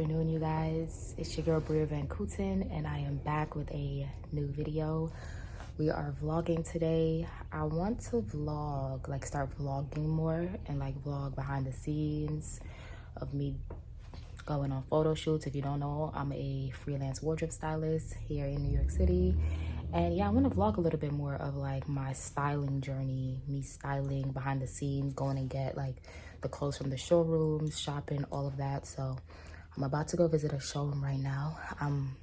afternoon, you guys. It's your girl Bria Van Kooten, and I am back with a new video. We are vlogging today. I want to vlog, like start vlogging more and like vlog behind the scenes of me going on photo shoots. If you don't know, I'm a freelance wardrobe stylist here in New York City. And yeah, I want to vlog a little bit more of like my styling journey, me styling behind the scenes, going and get like the clothes from the showrooms, shopping, all of that. So I'm about to go visit a showroom right now. I'm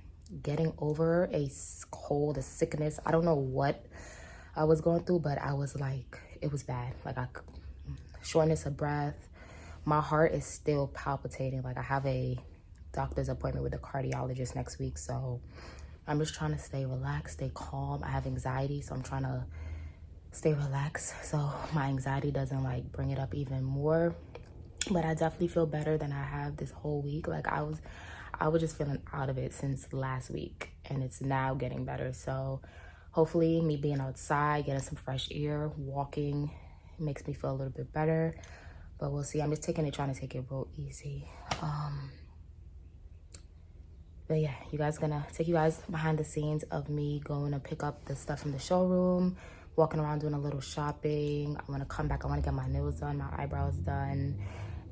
getting over a cold, a sickness. I don't know what I was going through, but I was like, it was bad. Like shortness of breath. My heart is still palpitating. Like I have a doctor's appointment with a cardiologist next week. So I'm just trying to stay relaxed, stay calm. I have anxiety, so I'm trying to stay relaxed so my anxiety doesn't like bring it up even more. But I definitely feel better than I have this whole week. Like I was just feeling out of it since last week, and it's now getting better. So hopefully me being outside, getting some fresh air, walking makes me feel a little bit better. But we'll see. I'm just trying to take it real easy. But yeah, gonna take you guys behind the scenes of me going to pick up the stuff from the showroom, walking around doing a little shopping. I want to come back. I want to get my nails done, my eyebrows done,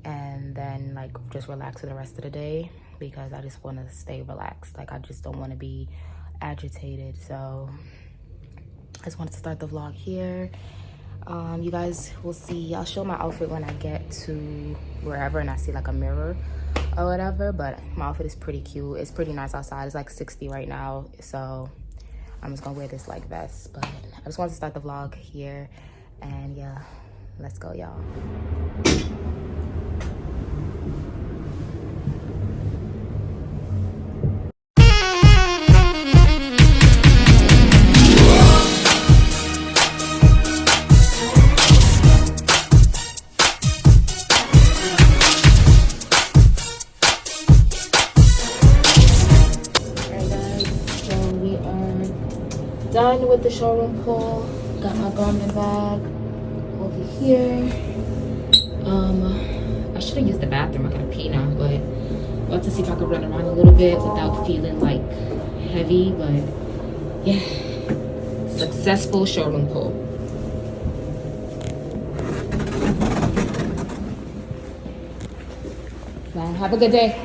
and then like just relax for the rest of the day because I just want to stay relaxed. Like I just don't want to be agitated. So I just wanted to start the vlog here. You guys will see. I'll show my outfit when I get to wherever and I see like a mirror or whatever, but my outfit is pretty cute. It's pretty nice outside. It's like 60 right now, so I'm just gonna wear this like vest. But I just wanted to start the vlog here, and yeah, let's go, y'all. Done with the showroom pull. Got my garment bag over here. I should have used the bathroom. I gotta pee now, but I'm about to see if I could run around a little bit without feeling like heavy. But yeah, successful showroom pull. Bye. Have a good day.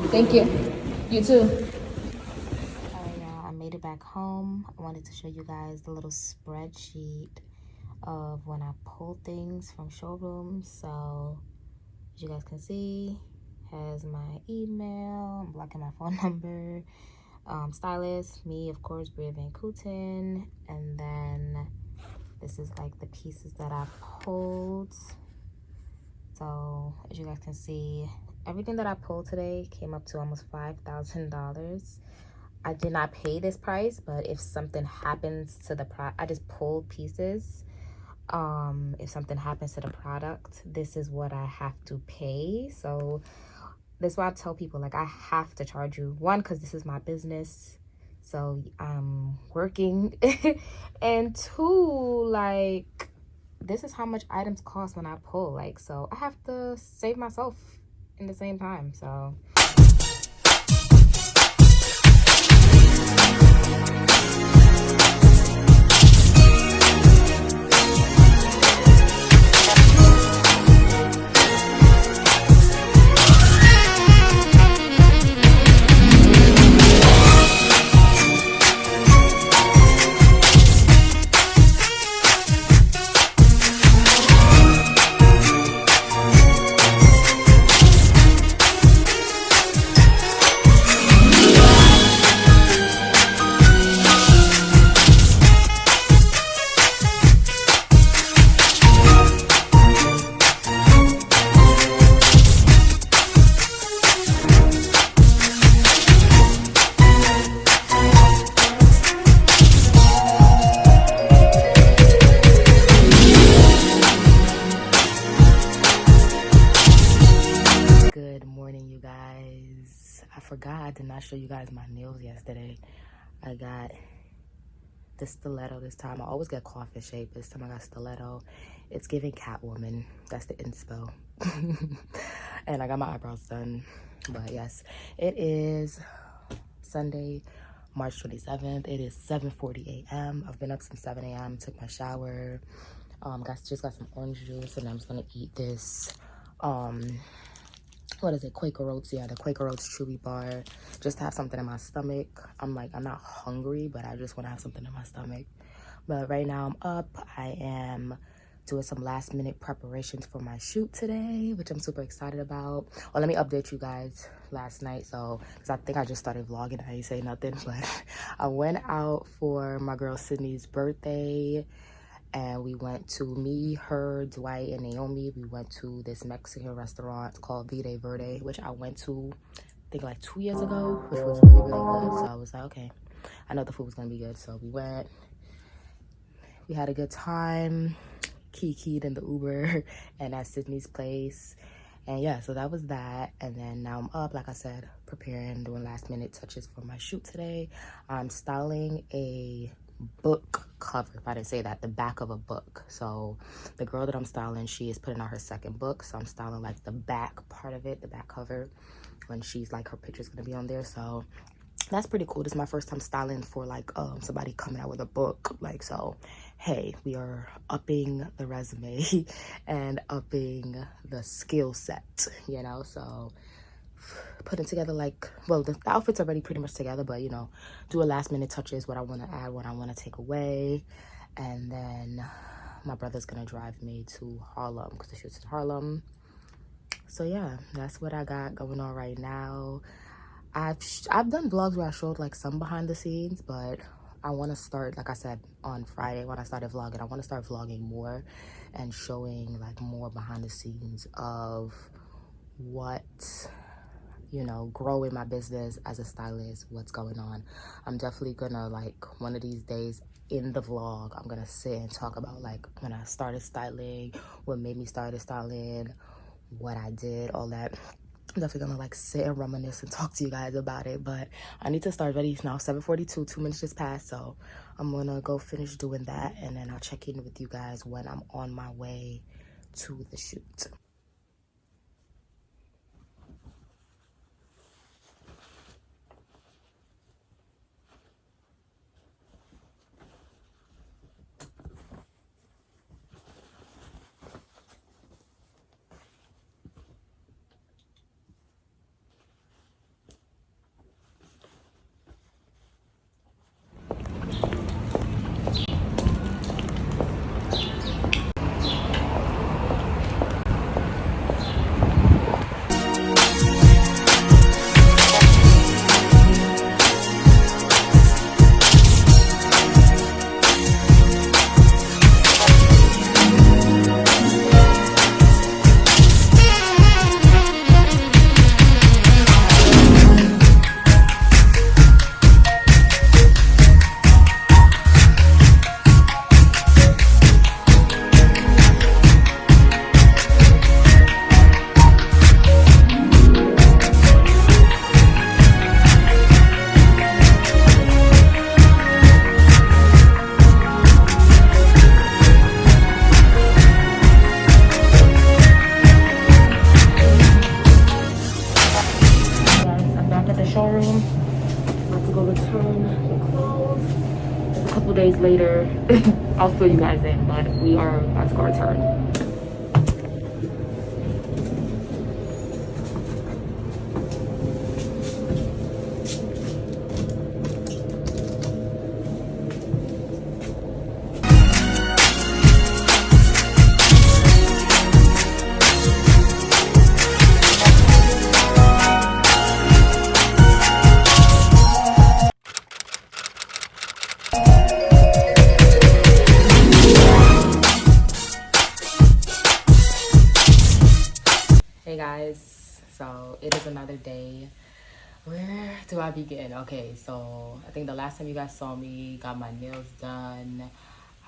Thank you. You too. I made it back home. I wanted to show you guys the little spreadsheet of when I pull things from showrooms. So as you guys can see, has my email, I'm blocking my phone number, Stylist, me of course, Bria Van Kooten, and then this is like the pieces that I pulled. So as you guys can see, everything that I pulled today came up to almost $5,000. I did not pay this price, but if something happens to the product, I just pulled pieces. If something happens to the product, this is what I have to pay. So that's why I tell people, like, I have to charge you. One, because this is my business, so I'm working. And two, like, this is how much items cost when I pull. Like, so I have to save myself in the same time. So forgot I did not show you guys my nails yesterday. I got the stiletto this time. I always get cloth in shape. This time I got stiletto. It's giving Catwoman. That's the inspo. And I got my eyebrows done. But yes, it is Sunday, March 27th. It is 7:40 a.m. I've been up since 7 a.m. Took my shower. Just got some orange juice, and I'm just gonna eat this what is it, Quaker Oats? Yeah, the Quaker Oats Chewy bar, just to have something in my stomach. I'm not hungry, but I just want to have something in my stomach. But right now I'm up. I am doing some last minute preparations for my shoot today, which I'm super excited about. Well, let me update you guys last night, because I think I just started vlogging. I ain't say nothing, but I went out for my girl Sydney's birthday, and we went to, me, her, Dwight, and Naomi. We went to this Mexican restaurant called Verde, which I went to, I think, like 2 years ago, which was really, really good. So I was like, okay, I know the food was gonna be good. So we went, we had a good time, kikied in the Uber and at Sydney's place. And yeah, so that was that. And then now I'm up, like I said, preparing, doing last minute touches for my shoot today. I'm styling a book cover, if I didn't say that, the back of a book. So the girl that I'm styling, she is putting out her second book, so I'm styling like the back part of it, the back cover, when she's like, her picture's gonna be on there. So that's pretty cool. This is my first time styling for like somebody coming out with a book. Like, so hey, we are upping the resume and upping the skill set, you know. So putting together, like, well, the outfit's already pretty much together, but you know, do a last minute touches, what I want to add, what I want to take away. And then my brother's gonna drive me to Harlem because the shoot's in Harlem. So yeah, that's what I got going on right now. I've done vlogs where I showed like some behind the scenes, but I want to start, like I said on Friday when I started vlogging, I want to start vlogging more and showing like more behind the scenes of what, you know, growing my business as a stylist, what's going on. I'm definitely gonna, like, one of these days in the vlog, I'm gonna sit and talk about like when I started styling, what made me start styling, what I did, all that. I'm definitely gonna like sit and reminisce and talk to you guys about it. But I need to start ready now. 7:42, 2 minutes just passed, so I'm gonna go finish doing that, and then I'll check in with you guys when I'm on my way to the shoot. Showroom, about to go return the clothes. A couple days later, I'll fill you guys in, but we are about to go return. Hey guys, so it is another day. Where do I begin? Okay, so I think the last time you guys saw me, got my nails done.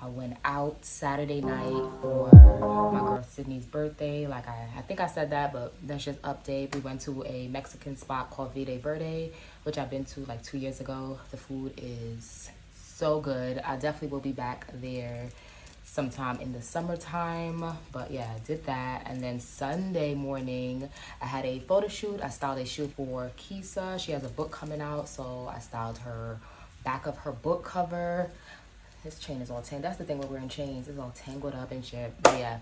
I went out Saturday night for my girl Sydney's birthday. Like I think I said that, but that's just update. We went to a Mexican spot called Vida Verde, which I've been to like 2 years ago. The food is so good. I definitely will be back there sometime in the summertime. But yeah, I did that. And then Sunday morning I had a photo shoot. I styled a shoot for Kisa. She has a book coming out, so I styled her back of her book cover. This chain is all tangled. That's the thing with wearing chains, it's all tangled up and shit. But yeah,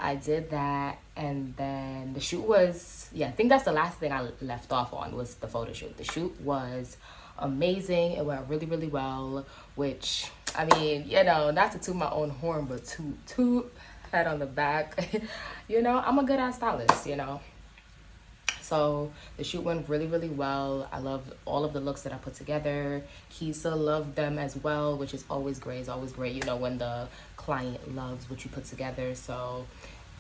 I did that. And then the shoot was, yeah, I think that's the last thing I left off on, was the photo shoot. The shoot was amazing. It went really, really well, which, I mean, you know, not to toot my own horn, but toot pat on the back. You know, I'm a good ass stylist, you know. So the shoot went really, really well. I loved all of the looks that I put together. Kisa loved them as well, which is always great. It's always great, you know, when the client loves what you put together. So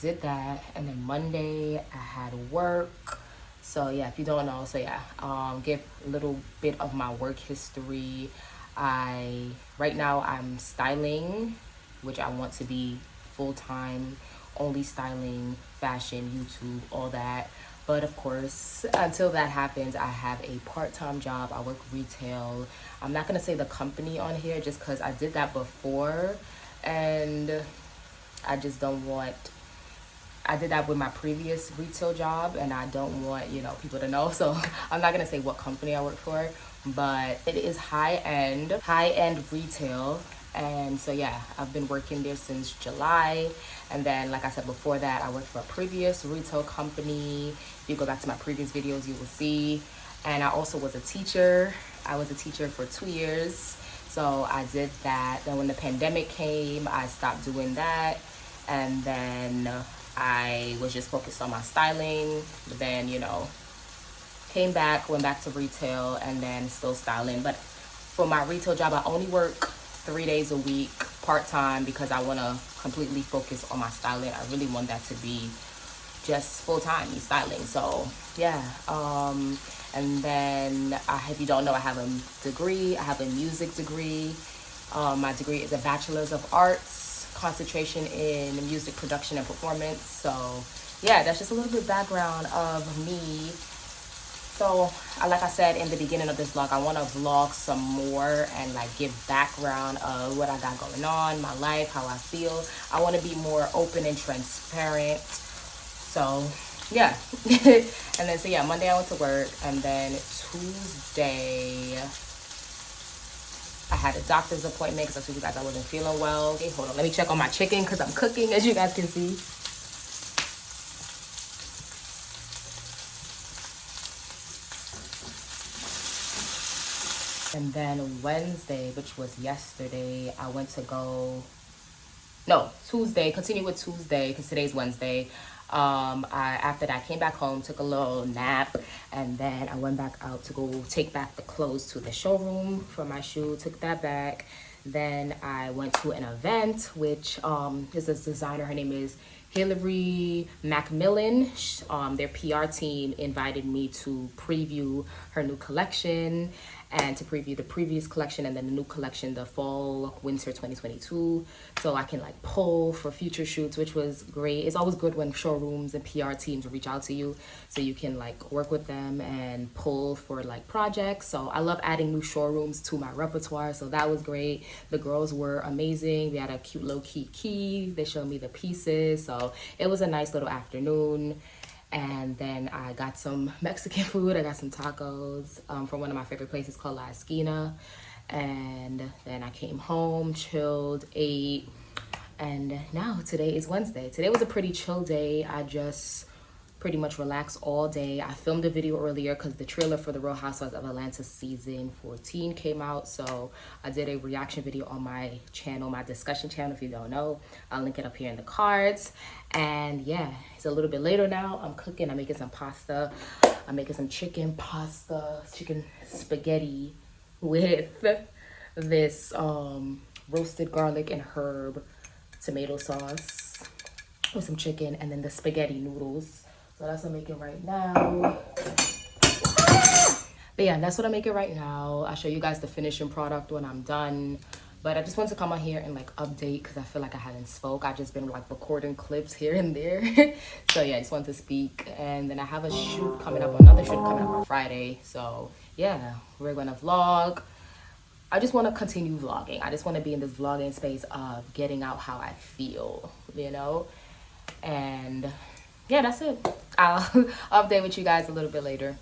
did that. And then Monday I had work. So yeah, if you don't know, so yeah, give a little bit of my work history. Right now I'm styling, which I want to be full-time, only styling, fashion, YouTube, all that. But of course, until that happens, I have a part-time job. I work retail. I'm not gonna say the company on here just because I did that before, and I just don't want, I did that with my previous retail job, and I don't want, you know, people to know. So I'm not gonna say what company I work for, but it is high-end retail. And so yeah, I've been working there since July. And then, like I said before that, I worked for a previous retail company. If you go back to my previous videos, you will see. And I also was a teacher. I was a teacher for 2 years. So I did that. Then when the pandemic came, I stopped doing that. And then I was just focused on my styling. But then, you know, came back, went back to retail, and then still styling. But for my retail job, I only work 3 days a week part-time because I want to completely focus on my styling. I really want that to be just full-time styling. So yeah, and then if you don't know, I have a degree. I have a music degree. My degree is a bachelor's of arts, concentration in music production and performance. So yeah, that's just a little bit background of me. So, like I said in the beginning of this vlog, I want to vlog some more and like give background of what I got going on, my life, how I feel. I want to be more open and transparent. So, yeah. And then, so yeah, Monday I went to work, and then Tuesday I had a doctor's appointment because I told you guys I wasn't feeling well. Okay, hold on, let me check on my chicken because I'm cooking, as you guys can see. And then Wednesday, which was yesterday, I went to go, no, Tuesday, continue with Tuesday, because today's Wednesday. After that, I came back home, took a little nap, and then I went back out to go take back the clothes to the showroom for my shoot, took that back. Then I went to an event, which is this designer, her name is Hilary Macmillan. Their PR team invited me to preview her new collection and to preview the previous collection and then the new collection, the fall winter 2022, so I can like pull for future shoots, which was great. It's always good when showrooms and PR teams reach out to you so you can like work with them and pull for like projects. So I love adding new showrooms to my repertoire, so that was great. The girls were amazing. We had a cute low-key key. They showed me the pieces, so it was a nice little afternoon. And then I got some Mexican food. I got some tacos from one of my favorite places called La Esquina. And then I came home, chilled, ate. And now today is Wednesday. Today was a pretty chill day. I just pretty much relaxed all day. I filmed a video earlier because the trailer for the Real Housewives of Atlanta season 14 came out. So I did a reaction video on my channel, my discussion channel. If you don't know, I'll link it up here in the cards. And yeah, it's a little bit later now. I'm cooking. I'm making some pasta. I'm making some chicken pasta, chicken spaghetti with this roasted garlic and herb tomato sauce with some chicken, and then the spaghetti noodles. So that's what I'm making right now. But yeah, that's what I'm making right now. I'll show you guys the finishing product when I'm done. But I just wanted to come on here and like update because I feel like I haven't spoke. I've just been like recording clips here and there. So yeah, I just wanted to speak. And then I have a shoot coming up, another shoot coming up on Friday. So yeah, we're gonna vlog. I just want to continue vlogging. I just want to be in this vlogging space of getting out how I feel, you know? And yeah, that's it. I'll update with you guys a little bit later.